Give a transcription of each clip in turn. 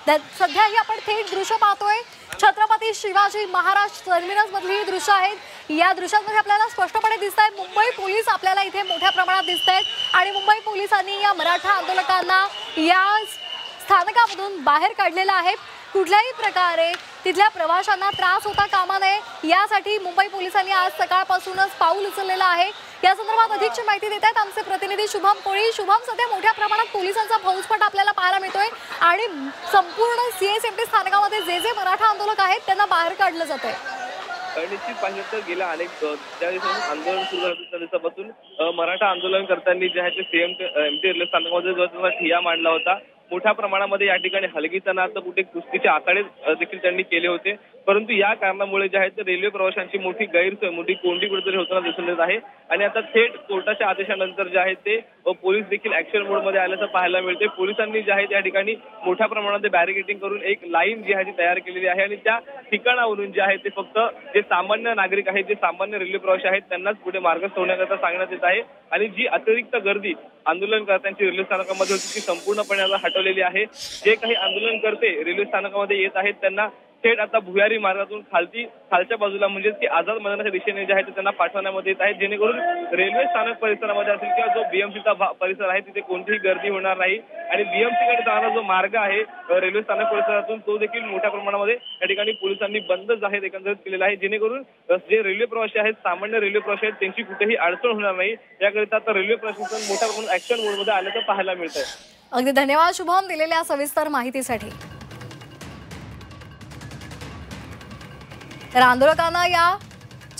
सध्याही आपण थेट दृश्य पाहतोय छत्रपती शिवाजी महाराज टर्मिनस मधली दृश्य आहेत। या दृश्यांमध्ये आपल्याला स्पष्टपणे दिसतात मुंबई पोलीस आपल्याला इथे मोठ्या प्रमाणात दिसतात आणि मुंबई पोलिसांनी या मराठा आंदोलकांना या स्थानकामधून बाहेर काढलेला आहे। कुठल्याही प्रकारे तिथल्या प्रवाशांना त्रास होता कामा नये यासाठी मुंबई पोलिसांनी आज सकाळपासूनच पाऊल उचललेलं आहे। या संदर्भात अधिकची माहिती देत आहेत आमचे प्रतिनिधी शुभम कोळी। शुभम, सध्या मोठ्या प्रमाणात पोलिसांचा फौजफाट आपल्याला पाहायला मिळतोय आणि संपूर्ण सीएसएमटी स्थानकामध्ये जे मराठा आंदोलक आहेत त्यांना बाहेर काढलं जातंय। निश्चित पाहिलं तर गेल्या अनेक ज्या दिवसापासून आंदोलन सुरू झालं त्या दिवसापासून मराठा आंदोलनकर्त्यांनी जे आहे ते सीएमटी रेल्वे स्थानकामध्ये जो त्यांचा ठिय्या मांडला होता। मोठ्या प्रमाणामध्ये या ठिकाणी हलगीचा नाद तर कुठे कुस्तीचे आखाडे देखील त्यांनी केले होते, परंतु या कारणामुळे जे आहे ते रेल्वे प्रवाशांची मोठी गैरसोय मोठी कोंडी कुठेतरी होताना दिसून येत आहे आणि आता थेट कोर्टाच्या आदेशानंतर जे आहे ते पोलीस देखील ऍक्शन मोडमध्ये आल्याचं पाहायला मिळते। पोलिसांनी जे आहे त्या ठिकाणी मोठ्या प्रमाणात बॅरिकेडिंग करून एक लाईन जी आहे ती तयार केलेली आहे आणि त्या ठिकाणावरून जे आहे ते फक्त जे सामान्य नागरिक आहेत जे सामान्य रेल्वे प्रवासी आहेत त्यांनाच पुढे मार्ग सोडण्याकरता सांगण्यात येत आहे आणि जी अतिरिक्त गर्दी आंदोलनकर्त्यांची रेल्वे स्थानकामध्ये होती ती संपूर्णपणे आता हटवलेली आहे। जे काही आंदोलनकर्ते रेल्वे स्थानकामध्ये येत आहेत त्यांना थेट आता भुयारी मार्गातून खालच्या बाजूला म्हणजे की आझाद मैदानाच्या दिशेने जे आहे ते त्यांना पाठवण्यामध्ये येत आहे, जेणेकरून रेल्वे स्थानक परिसरामध्ये असेल किंवा जो बीएमसीचा परिसर आहे तिथे कोणतीही गर्दी होणार नाही आणि बीएमसीकडे जाणारा जो मार्ग आहे रेल्वे स्थानक परिसरातून तो देखील मोठ्या प्रमाणामध्ये या ठिकाणी पोलिसांनी बंद जाहीर एकंदरीत केलेला आहे, जेणेकरून जे रेल्वे प्रवासी आहेत सामान्य रेल्वे प्रवासी आहेत त्यांची कुठेही अडचण होणार नाही याकरिता आता रेल्वे प्रशासन मोठ्या प्रमाणात ऍक्शन मोडमध्ये आल्याचं पाहायला मिळत आहे। अगदी धन्यवाद शुभम दिलेल्या सविस्तर माहितीसाठी। तर आंदोलकांना या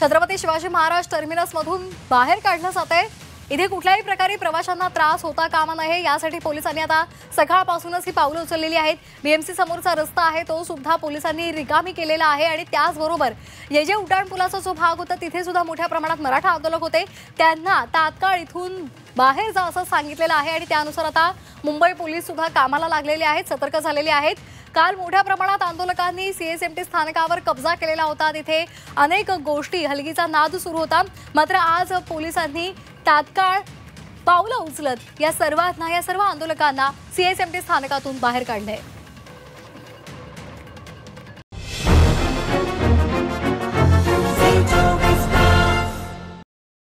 छत्रपती शिवाजी महाराज टर्मिनस मधून बाहेर काढलं जातंय। इथे कुठल्याही प्रकारे प्रवाशांना त्रास होता कामा नये यासाठी पोलिसांनी आता सकाळपासूनच ही पावलं उचललेली आहेत। बीएमसी समोरचा रस्ता आहे तो सुद्धा पोलिसांनी रिकामी केलेला आहे आणि त्याचबरोबर जे उड्डाणपुलाचा जो भाग होता तिथे सुद्धा मोठ्या प्रमाणात मराठा आंदोलक होते त्यांना तात्काळ इथून बाहेर जा असं सांगितलेलं आहे आणि त्यानुसार आता मुंबई पोलीस सुद्धा कामाला लागलेले आहेत, सतर्क झालेले आहेत। काल मोठ्या प्रमाणात आंदोलकांनी सीएसएमटी स्थानकावर कब्जा केलेला होता, तिथे अनेक गोष्टी हलगीचा नाद सुरू होता, मात्र आज पोलिसांनी तात्काळ पावलं उचलत या सर्व आंदोलकांना सीएसएमटी स्थानकातून बाहेर काढले।